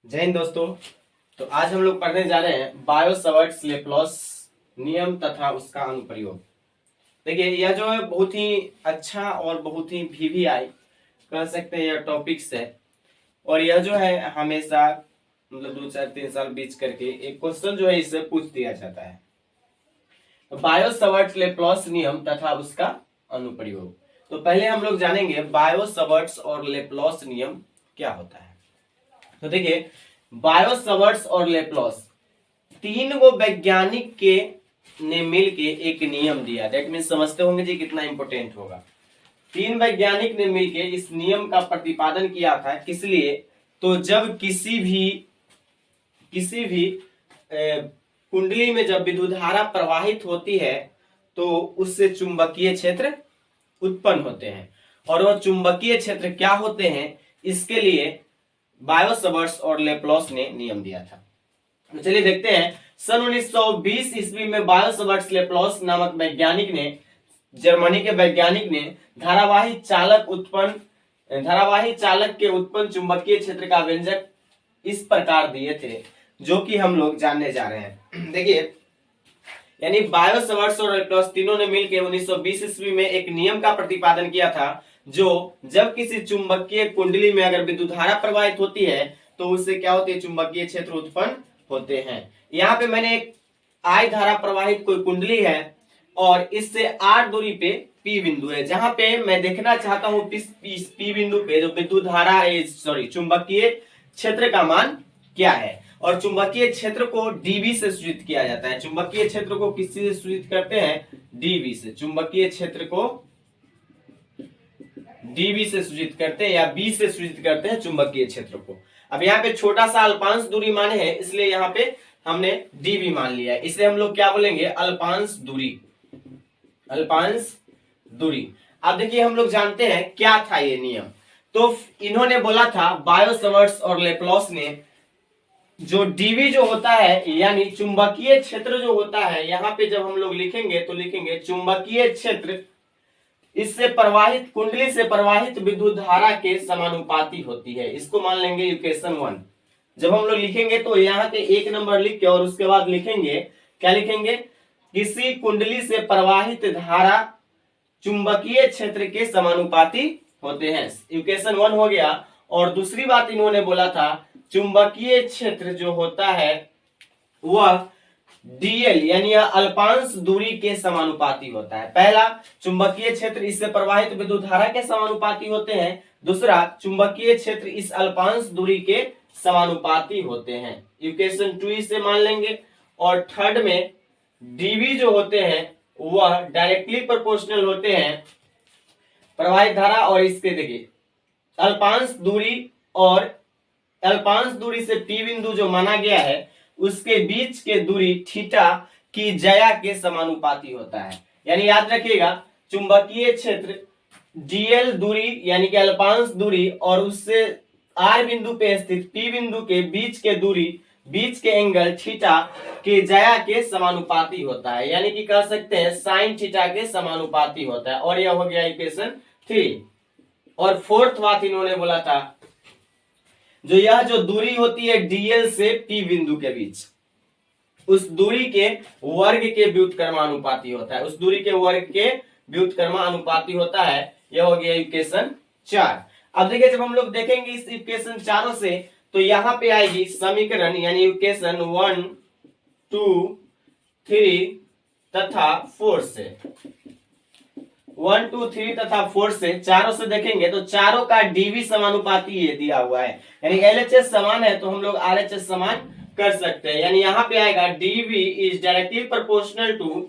जय हिंद दोस्तों। तो आज हम लोग पढ़ने जा रहे हैं बायो-सवर्ट्स लेप्लास नियम तथा उसका अनुप्रयोग। देखिए यह जो है बहुत ही अच्छा और बहुत ही वीवीआई कह सकते हैं यह टॉपिक्स है। और यह जो है हमेशा मतलब 2 4 3 साल बीच करके एक क्वेश्चन जो है इससे पूछ दिया जाता है। तो बायो-सवर्ट्स लेप्लास नियम तथा उसका अनुप्रयोग। तो पहले हम लोग जानेंगे बायो-सवर्ट्स और लेप्लास नियम क्या होता है। तो देखिए बायो-सवर्ट्स और लेप्लास तीन गो वैज्ञानिक के ने मिलके एक नियम दिया। दैट मीन समझते होंगे जी कितना इंपॉर्टेंट होगा। तीन वैज्ञानिक ने मिलके इस नियम का प्रतिपादन किया था। किस लिए? तो जब किसी भी कुंडली में जब विद्युत धारा प्रवाहित होती है तो उससे चुंबकीय क्षेत्र उत्पन्न होते हैं। और वह चुंबकीय क्षेत्र क्या होते हैं, इसके लिए बायो-सवर्ट्स और लेप्लास ने नियम दिया था। तो चलिए देखते हैं। सन 1920 ईस्वी में बायो-सवर्ट्स लेप्लास नामक वैज्ञानिक ने, जर्मनी के वैज्ञानिक ने धारावाही चालक के उत्पन्न चुंबकीय क्षेत्र का व्यंजक इस प्रकार दिए थे जो कि हम लोग जानने जा रहे हैं। देखिए यानी बायो-सवर्ट्स और लेप्लास तीनों ने मिलकर 1920 ईस्वी में एक नियम का प्रतिपादन किया था जो जब किसी चुंबकीय कुंडली में अगर विद्युत धारा प्रवाहित होती है तो उससे क्या होती है, चुंबकीय क्षेत्र उत्पन्न होते हैं। यहाँ पे मैंने एक आई धारा प्रवाहित कोई कुंडली है और इससे आर दूरी पे पी बिंदु है, जहां पे मैं देखना चाहता हूं पी बिंदु पे जो विद्युत धारा चुंबकीय क्षेत्र का मान क्या है। और चुंबकीय क्षेत्र को डीवी से सूचित किया जाता है। चुंबकीय क्षेत्र को किससे सूचित करते हैं? डीवी से। चुंबकीय क्षेत्र को डीवी से सूचित करते हैं या बी से सूचित करते हैं चुंबकीय क्षेत्र को। अब यहाँ पे छोटा सा अल्पांश दूरी माने है, इसलिए यहाँ पे हमने डीवी मान लिया है। इसे हम लोग क्या बोलेंगे? अल्पांश दूरी। अल्पांश दूरी। अब देखिए हम लोग जानते हैं क्या था ये नियम। तो इन्होंने बोला था, बायो-सवर्ट्स और लेप्लास ने, जो डीवी जो होता है यानी चुंबकीय क्षेत्र जो होता है, यहाँ पे जब हम लोग लिखेंगे तो लिखेंगे चुंबकीय क्षेत्र इससे प्रवाहित कुंडली से प्रवाहित विद्युत धारा के समानुपाती होती है। इसको मान लेंगे इक्वेशन 1। जब हम लोग लिखेंगे तो यहाँ पे 1 नंबर लिख के और उसके बाद लिखेंगे क्या लिखेंगे? किसी कुंडली से प्रवाहित धारा चुंबकीय क्षेत्र के समानुपाती होते हैं। इक्वेशन 1 हो गया। और दूसरी बात इन्होंने बोला था, चुंबकीय क्षेत्र जो होता है वह डीएल यानी अल्पांश दूरी के समानुपाती होता है। पहला, चुंबकीय क्षेत्र इससे प्रवाहित विद्युत धारा के समानुपाती होते हैं। दूसरा, चुंबकीय क्षेत्र इस अल्पांश दूरी के समानुपाती होते हैं। इक्वेशन 2 से मान लेंगे। और थर्ड में डीवी जो होते हैं वह डायरेक्टली प्रोपोर्शनल होते हैं प्रवाहित धारा और इसके, देखिए अल्पांश दूरी और अल्पांश दूरी से पी बिंदु जो माना गया है उसके बीच के दूरी थीटा की ज्या के समानुपाती होता है। यानी याद रखिएगा, चुंबकीय क्षेत्र डीएल दूरी यानी कि अल्पांश दूरी और उससे आर बिंदु पे स्थित पी बिंदु के बीच के दूरी, बीच के एंगल थीटा के ज्या के समानुपाती होता है। यानी कि कह सकते हैं साइन थीटा के समानुपाती होता है। और यह हो गया इक्वेशन 3। और फोर्थ बात इन्होंने बोला था, यह जो दूरी होती है डीएल से पी बिंदु के बीच, उस दूरी के वर्ग के व्युत्क्रमानुपाती होता है। उस दूरी के वर्ग के व्युत्क्रमानुपाती होता है। यह हो गया इक्वेशन 4। अब देखिए जब हम लोग देखेंगे इस इक्वेशन 4 से तो यहां पे आएगी समीकरण यानी इक्वेशन 1 2 3 तथा 4 से। 1 2 3 तथा 4 से चारों से देखेंगे तो चारों का डीवी समानुपाती ये दिया हुआ है। यानी एलएचएस समान है तो हम लोग आरएचएस समान कर सकते हैं। यानी यहां पे आएगा dv is directly proportional to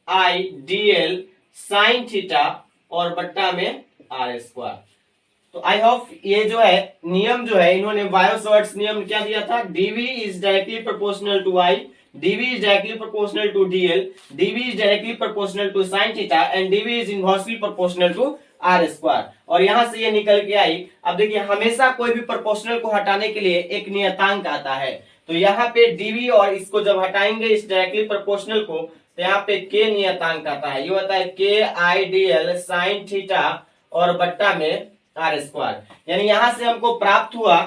I dl sine theta और बट्टा में आर स्क्वायर। तो आई होप ये जो है नियम जो है इन्होंने बायो-सवर्ट्स नियम क्या दिया था, dv is directly proportional to I, dv is directly proportional to dl, dv is directly proportional to sin theta and dv is inversely proportional to r square। और यहां से ये निकल के आई। अब देखिए हमेशा कोई भी प्रोपोर्शनल को हटाने के लिए एक नियतांक आता है। तो यहाँ पे dv और इसको जब हटाएंगे इस डायरेक्टली प्रोपोर्शनल को तो यहाँ पे k नियतांक आता है। ये होता है k i dl sin theta और बट्टा में r स्क्वायर। यानी यहां से हमको प्राप्त हुआ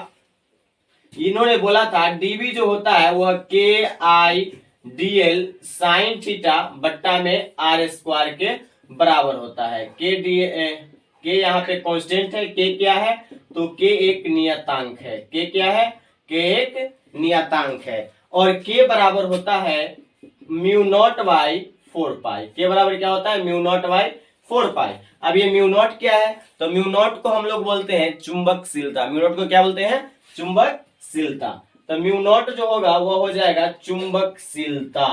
इन्होंने बोला था डीबी जो होता है वह के आई डी एल साइन थीटा बट्टा में आर स्क्वायर के बराबर होता है। के यहाँ पे कांस्टेंट है, के क्या है तो के एक नियतांक है, के क्या है, के एक नियतांक है और के बराबर होता है म्यू नॉट बाई 4 पाई। के बराबर क्या होता है म्यू नॉट बाई 4 पाई। अब ये म्यू नॉट क्या है तो म्यू नॉट को हम लोग बोलते हैं चुंबकशीलता। म्यू नॉट को क्या बोलते हैं चुंबकशीलता। तो म्यू नॉट जो होगा वो हो जाएगा चुंबकशीलता।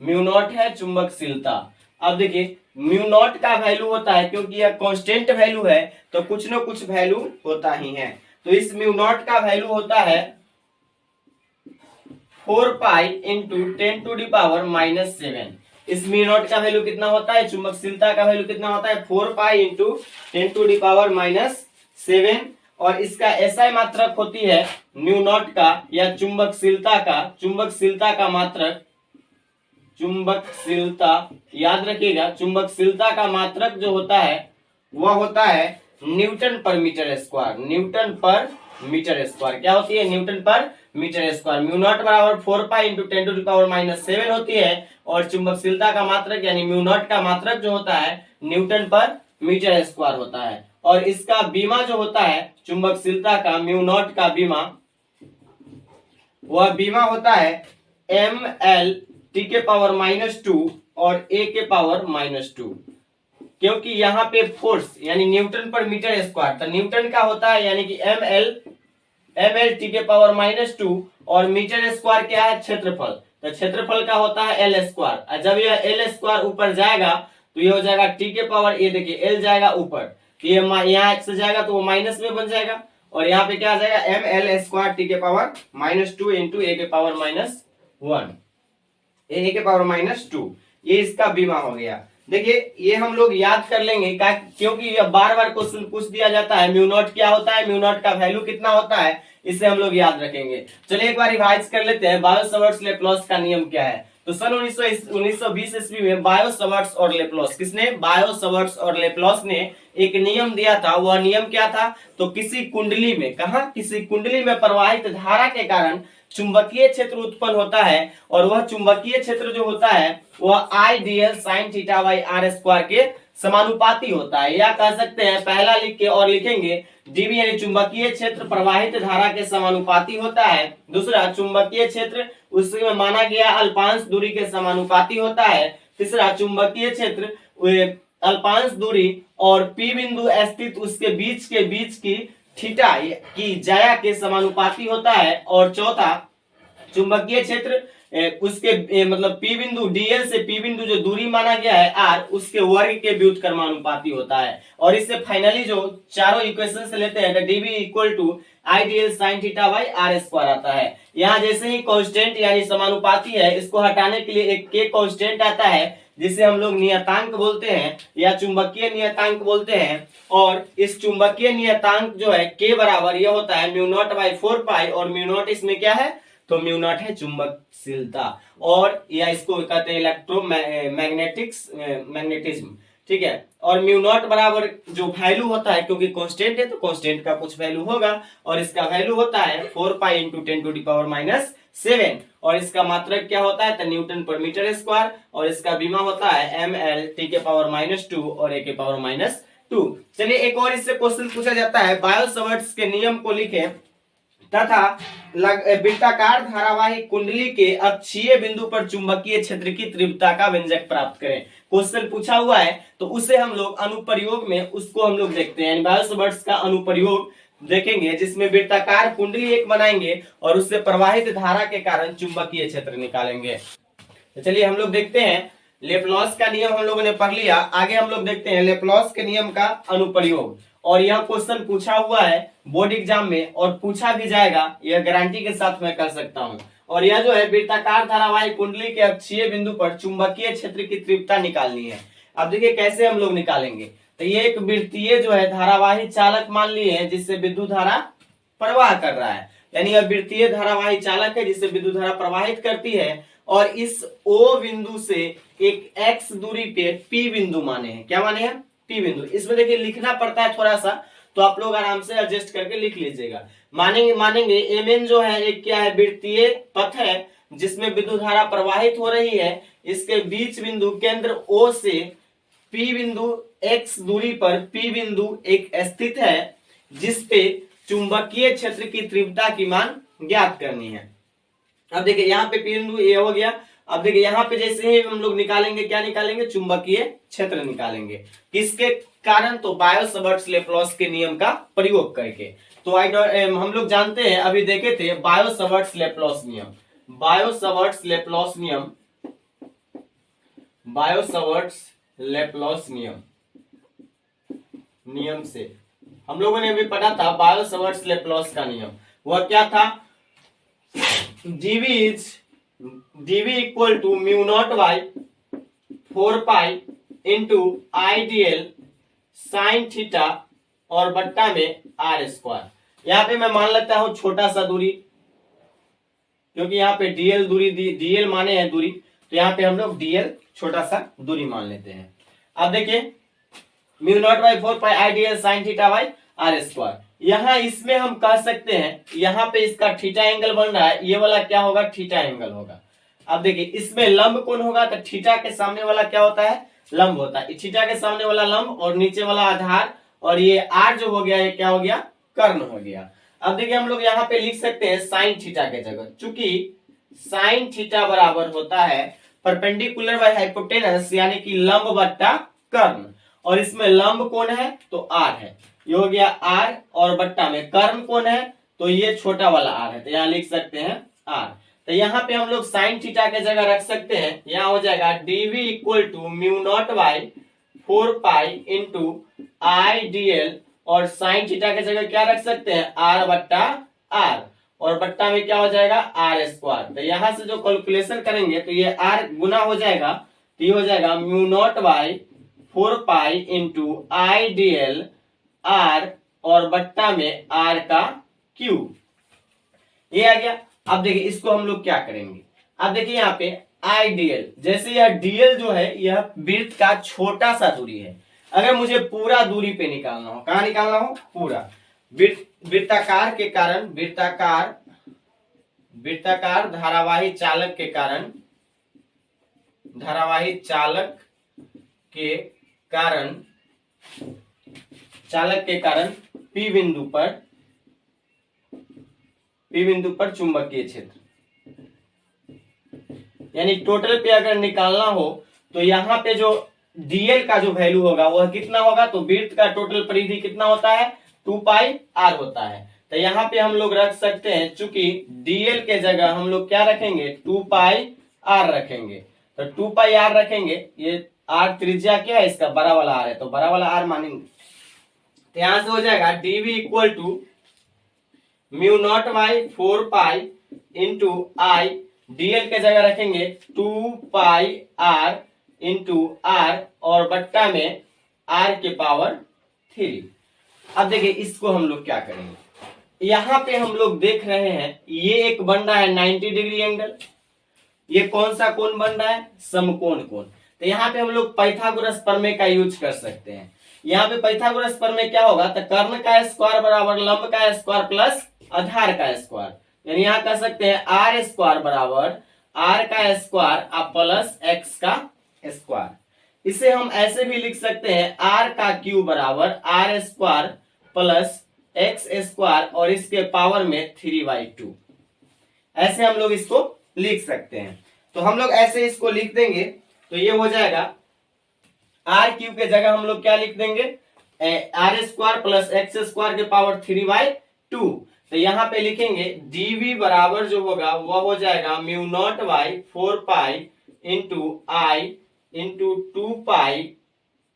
म्यू नॉट है चुंबकशीलता। अब देखिए म्यू नॉट का वैल्यू होता है, क्योंकि यह कांस्टेंट वैल्यू है तो कुछ ना कुछ वैल्यू होता ही है। तो इस म्यू नॉट का वैल्यू होता है 4 pi into 10 to the power minus 7। इस म्यू नॉट का वैल्यू कितना होता है, चुंबकशीलता का वैल्यू कितना होता है 4 pi into 10 to the power minus 7। और इसका एसआई मात्रक होती है म्यू नॉट का या चुंबकशीलता का मात्रक, चुंबकशीलता याद रखिएगा, चुंबकशीलता का मात्रक जो होता है वह होता है न्यूटन पर मीटर स्क्वायर। न्यूटन पर मीटर स्क्वायर क्या होती है, न्यूटन पर मीटर स्क्वायर। म्यू नॉट बराबर 4 pi into 10 to the power minus 7 होती है और चुंबकशीलता का मात्रक यानी म्यू नॉट का मात्रक जो होता है न्यूटन पर मीटर स्क्वायर होता है। और इसका बीमा जो होता है चुंबकशीलता का म्यू नॉट का बीमा, वह बीमा होता है एम एल टी के पावर -2 और ए के पावर -2। क्योंकि यहाँ पे फोर्स यानी न्यूटन पर मीटर स्क्वायर, तो न्यूटन का होता है यानी कि एम एल टी के पावर -2 और मीटर स्क्वायर क्या है क्षेत्रफल, तो क्षेत्रफल का होता है एल स्क्वायर। जब यह एल स्क्वायर ऊपर जाएगा तो ये हो जाएगा टी के पावर, ये देखिए एल जाएगा ऊपर तो ये यहाँ से जाएगा तो वो माइनस में बन जाएगा और यहाँ पे क्या आ जाएगा एम एल स्क्वायर टी के पावर -2 इंटू ए के पावर -1, ए के पावर -2। ये इसका बीमा हो गया। देखिए ये हम लोग याद कर लेंगे क्योंकि ये बार बार क्वेश्चन पूछ दिया जाता है म्यू नॉट क्या होता है, म्यू नॉट का वैल्यू कितना होता है, इसे हम लोग याद रखेंगे। चलिए एक बार रिवाइज कर लेते हैं बायो-सवर्ट्स लेप्लास का नियम क्या है। तो सन 1920 ईस्वी में बायो-सवर्ट्स और लेप्लास, किसने, बायो-सवर्ट्स और लेप्लास ने एक नियम दिया था। वह नियम क्या था, तो किसी कुंडली में, कहा किसी कुंडली में प्रवाहित धारा के कारण चुंबकीय क्षेत्र उत्पन्न होता है और वह चुंबकीय क्षेत्र जो होता है वह I d l sine theta by are square के समानुपाती होता है। या कह सकते हैं पहला लिख के और लिखेंगे डीबी यानी चुंबकीय क्षेत्र प्रवाहित धारा के समानुपाती होता है। दूसरा चुंबकीय क्षेत्र उसमें माना गया अल्पांश दूरी के समानुपाती होता है। तीसरा चुंबकीय क्षेत्र अल्पांश दूरी और पी बिंदु स्थित उसके बीच की थीटा की ज्या के समानुपाती होता है। और चौथा चुंबकीय क्षेत्र उसके मतलब पी बिंदु डीएल से पी बिंदु जो दूरी माना गया है आर, उसके वर्ग के व्युत्क्रमानुपाती होता है। और इससे फाइनली जो चारों इक्वेशन से लेते हैं dB equal to I d l sine theta by are square आता है। यहाँ जैसे ही कांस्टेंट यानी समानुपाती है, इसको हटाने के लिए एक के कांस्टेंट आता है जिसे हम लोग नियतांक बोलते हैं या चुंबकीय नियतांक बोलते हैं। और इस चुंबकीय नियतांक जो है के बराबर ये होता है म्यू नॉट बाई 4 पाई और म्यू नॉट इसमें क्या है, तो म्यू नॉट है चुंबकशीलता और या इसको कहते हैं मैग्नेटिज्म, ठीक है। और म्यू नॉट बराबर जो वैल्यू होता है, क्योंकि कांस्टेंट है तो कांस्टेंट का कुछ वैल्यू होगा और इसका वैल्यू होता है 4 pi into 10 to the power -7 और इसका मात्रक क्या होता है, तो न्यूटन पर मीटर स्क्वायर और इसका बीमा होता है एम एल टी के पावर -2 और ए के पावर -2। चलिए एक और इससे क्वेश्चन पूछा जाता है, बायो-सवर्ट्स के नियम को लिखें तथा वृत्ताकार धारावाही कुंडली के अक्षीय बिंदु पर चुंबकीय क्षेत्र की तीव्रता का व्यंजक प्राप्त करें। क्वेश्चन पूछा हुआ है तो उसे हम लोग अनुप्रयोग में उसको हम लोग देखते हैं, बायो-सवर्ट्स का अनुप्रयोग देखेंगे जिसमें वृत्ताकार कुंडली एक बनाएंगे और उससे प्रवाहित धारा के कारण चुंबकीय क्षेत्र निकालेंगे। तो चलिए हम लोग देखते हैं, लेप्लास का नियम हम लोगों ने पढ़ लिया, आगे हम लोग देखते हैं लेप्लास के नियम का अनुप्रयोग। और यह क्वेश्चन पूछा हुआ है बोर्ड एग्जाम में और पूछा भी जाएगा, यह गारंटी के साथ मैं कर सकता हूं। और यह जो है वृत्ताकार धारावाही कुंडली के अक्षीय बिंदु पर चुंबकीय क्षेत्र की तीव्रता निकालनी है। अब देखिए कैसे हम लोग निकालेंगे, तो ये एक वृत्तीय जो है धारावाही चालक मान लिए हैं जिससे विद्युत धारा प्रवाह कर रहा है, यानी यह वृत्तीय धारावाही चालक है जिससे विद्युत धारा प्रवाहित करती है। और इस O बिंदु से एक x दूरी पे P बिंदु माने हैं, क्या माने हैं, P बिंदु। इसमें देखिए लिखना पड़ता है थोड़ा सा, तो आप लोग आराम से एडजस्ट करके लिख लीजिएगा। मानेंगे एमएन जो है एक क्या है, वृत्तीय पथ है जिसमें विद्युत धारा प्रवाहित हो रही है। इसके बीच बिंदु केंद्र O से P बिंदु x दूरी पर P बिंदु एक स्थित है जिसपे चुंबकीय क्षेत्र की तीव्रता की मान ज्ञात करनी है। अब देखिए यहाँ पे P बिंदु A हो गया। अब देखिए यहाँ पे जैसे ही हम लोग निकालेंगे, क्या निकालेंगे, चुंबकीय क्षेत्र निकालेंगे। किसके कारण, तो बायो-सवर्ट्स-लेप्लॉस के नियम का प्रयोग करके। तो हम लोग जानते हैं, अभी देखे थे बायो-सवर्ट्स-लेप्लॉस नियम। बायो-सवर्ट्स-लेप्लॉस नियम, बायो-सवर्ट्स-लेप्लॉस नियम से हम लोगों ने अभी पढ़ा था बायो-सवर्ट्स-लेप्लॉस का नियम। वह क्या था, dv equal to mu naught by 4 pi into I dl sine theta और बट्टा में आर स्क्वायर। यहाँ पे मैं मान लेता हूं छोटा सा दूरी, क्योंकि यहाँ पे dl दूरी dl माने है दूरी, तो यहाँ पे हम लोग dl छोटा सा दूरी मान लेते हैं। अब देखिए mu naught by 4 pi I dl sine theta by are square. यहाँ इसमें हम कह सकते हैं, यहाँ पे इसका थीटा एंगल बन रहा है, ये वाला क्या होगा, थीटा एंगल होगा। अब देखिए इसमें लंब कौन होगा, तो थीटा के सामने वाला क्या होता है, लंब होता है। थीटा के सामने वाला लंब और नीचे वाला आधार, और ये आर जो हो गया ये क्या हो गया, कर्ण हो गया। अब देखिए हम लोग यहाँ पे लिख सकते हैं साइन थीटा के जगह, चूंकि साइन थीटा बराबर होता है परपेंडिकुलर बाय हाइपोटेनस, यानी कि लंब बट्टा कर्ण, और इसमें लंब कौन है, तो आर है, ये हो गया आर, और बट्टा में कर्ण कौन है, तो ये छोटा वाला आर है, तो यहाँ लिख सकते हैं आर। तो यहाँ पे हम लोग साइन थीटा के जगह रख सकते हैं, यहाँ हो जाएगा dv equal to mu naught by 4 pi into I dl, और साइन थीटा के जगह क्या रख सकते हैं, आर बट्टा आर, और बट्टा में क्या हो जाएगा, आर स्क्वायर। तो यहाँ से जो कैलकुलेशन करेंगे तो ये आर गुना हो जाएगा, तो ये हो जाएगा mu naught by 4 pi into I dl R, और बट्टा में आर का क्यूब, ये आ गया। अब देखिए इसको हम लोग क्या करेंगे, अब देखिए यहाँ पे आई dl, जैसे यह dl जो है यह वृत्त का छोटा सा दूरी है। अगर मुझे पूरा दूरी पे निकालना हो, कहाँ निकालना हो, पूरा वृत्ताकार के कारण, वृत्ताकार धारावाही चालक के कारण, चालक के कारण P बिंदु पर चुंबकीय क्षेत्र, यानी टोटल पे अगर निकालना हो तो यहाँ पे जो dl का जो वैल्यू होगा वह कितना होगा, तो वृत्त का टोटल परिधि कितना होता है, 2 पाई r होता है। तो यहाँ पे हम लोग रख सकते हैं, चूंकि dl के जगह हम लोग क्या रखेंगे, 2 पाई r रखेंगे। तो 2 पाई r रखेंगे, ये r त्रिज्या क्या है इसका, बड़ा वाला r है, तो बड़ा वाला r मानेंगे। तो यहां से हो जाएगा dv equal to mu naught by 4 pi into I, dl के जगह रखेंगे 2 पाई r इंटू r, और बट्टा में r के पावर 3। अब देखिए इसको हम लोग क्या करेंगे, यहाँ पे हम लोग देख रहे हैं ये एक बन रहा है 90 डिग्री एंगल, ये कौन सा कोण बन रहा है, समकोण कोण। तो यहाँ पे हम लोग पाइथागोरस प्रमेय का यूज कर सकते हैं। यहाँ पे पाइथागोरस प्रमेय क्या होगा, तो कर्ण का स्क्वायर बराबर लंब का स्क्वायर प्लस आधार का स्क्वायर, यानी यहाँ कह सकते हैं आर स्क्वायर बराबर आर का स्क्वायर प्लस एक्स का स्क्वायर। इसे हम ऐसे भी लिख सकते हैं आर का क्यूब बराबर R square plus X square, और इसके पावर में 3/2, ऐसे हम लोग इसको लिख सकते हैं। तो हम लोग ऐसे इसको लिख देंगे, तो ये हो जाएगा आर क्यूब के जगह हम लोग क्या लिख देंगे, R square plus X square के पावर 3/2। तो यहाँ पे लिखेंगे dv बराबर जो होगा वह हो जाएगा mu naught by 4 pi into I into 2 pi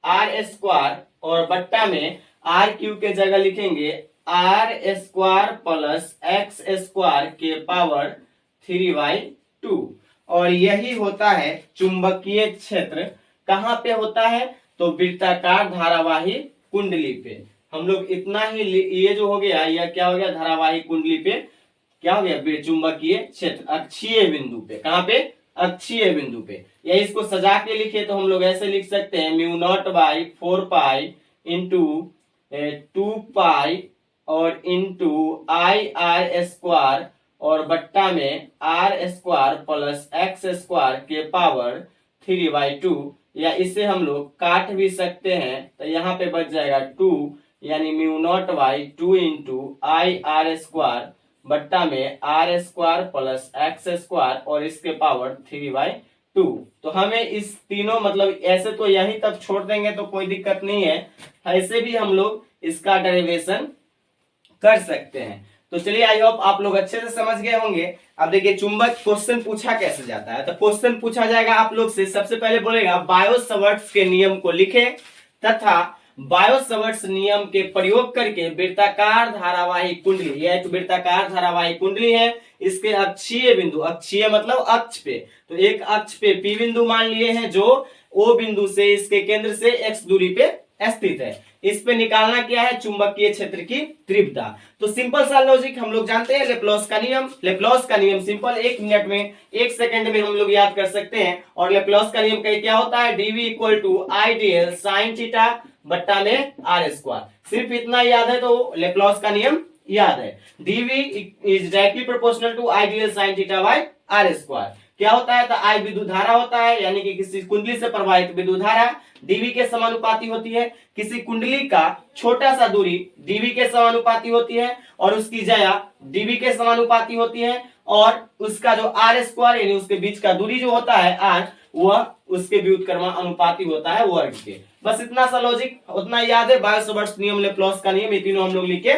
R square, और बट्टा में आर क्यूब के जगह लिखेंगे R square plus X square के पावर 3/2। और यही होता है चुंबकीय क्षेत्र। कहाँ पे होता है, तो वृत्ताकार धारावाही कुंडली पे। हम लोग इतना ही, ये जो हो गया यह क्या हो गया, धारावाही कुंडली पे क्या हो गया, चुंबकीय क्षेत्र अक्षीय बिंदु पे। कहाँ पे, अक्षीय बिंदु पे। या इसको सजा के लिखे तो हम लोग ऐसे लिख सकते हैं mu naught by 4 pi into 2 pi और इंटू आई आर स्क्वायर और बट्टा में R square plus X square के पावर 3/2, या इसे हम लोग काट भी सकते हैं, तो यहाँ पे बच जाएगा 2 यानी μ0/2 इंटू आई आर स्क्वायर बट्टा में R square plus X square और इसके पावर 3/2। तो हमें इस तीनों मतलब ऐसे तो यही तक छोड़ देंगे तो कोई दिक्कत नहीं है, ऐसे भी हम लोग इसका डेरिवेशन कर सकते हैं। तो चलिए आई होप आप लोग अच्छे से समझ गए होंगे। अब देखिए चुंबक क्वेश्चन पूछा कैसे जाता है। तो क्वेश्चन पूछा जाएगा आप लोग से, सबसे पहले बोलेगा बायो-सवर्ट्स के नियम को लिखे तथा बायो-सवर्ट्स नियम के प्रयोग करके वृत्ताकार धारावाही कुंडली, यह एक वृत्ताकार धारावाही कुंडली है, इसके अक्षीय बिंदु, अक्षीय मतलब अक्ष पे, तो एक अक्ष पे P बिंदु मान लिए हैं जो O बिंदु से इसके केंद्र से x दूरी पे स्थित है। इस पे निकालना क्या है, चुंबकीय क्षेत्र की तीव्रता। तो सिंपल सा लॉजिक हम लोग जानते हैं, लेप्लास का नियम। लेप्लास का नियम सिंपल 1 मिनट में 1 सेकंड में हम लोग याद कर सकते हैं। और लेप्लास का नियम क्या होता है, dv equal to I dl sine theta बट्टा में आर स्क्वायर। सिर्फ इतना याद है तो लेप्लास का नियम याद है। dv is directly proportional to I dl sine theta by R square. क्या होता है, तो आई विद्युत धारा होता है, यानी कि किसी कुंडली से प्रवाहित विद्युत धारा dv के समानुपाती होती है। किसी कुंडली का छोटा सा दूरी dv के समानुपाती होती है और उसकी जया dv के समानुपाती होती है, और उसका जो आर स्क्वायर यानी उसके बीच का दूरी जो होता है r, वह उसके व्युत्क्रमानुपाती होता है वर्ग के। बस इतना सा लॉजिक उतना याद है। बायो-सवर्ट्स नियम, लेप्लास का नियम, ये तीनों हम लोग लिख के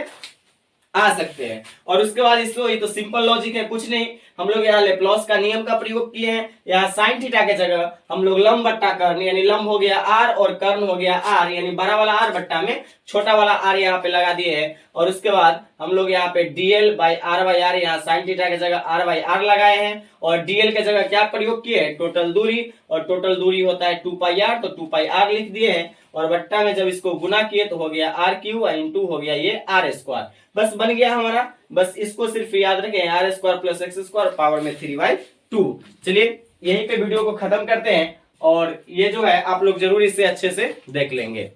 आ सकते हैं। और उसके बाद इसको, ये तो सिंपल लॉजिक है, कुछ नहीं, हम लोग यहाँ लेप्लास का नियम का प्रयोग किए हैं। यहाँ साइन थीटा के जगह हम लोग लंब बट्टा कर्ण, यानी लंब हो गया r और कर्ण हो गया r, यानी बड़ा वाला r बट्टा में छोटा वाला r यहाँ पे लगा दिए हैं। और उसके बाद हम लोग यहाँ पे dl बाई r, यहाँ साइन थीटा के जगह r/r लगाए हैं, और dl के जगह क्या प्रयोग किए हैं, टोटल दूरी, और टोटल दूरी होता है 2πr, तो 2πr लिख दिए हैं। और बट्टा में जब इसको गुना किए तो हो गया r³ और इंटू हो गया ये r स्क्वायर। बस बन गया हमारा। बस इसको सिर्फ याद रखें, r square plus x square power में 3/2। चलिए यहीं पे वीडियो को खत्म करते हैं, और ये जो है आप लोग जरूर इसे अच्छे से देख लेंगे।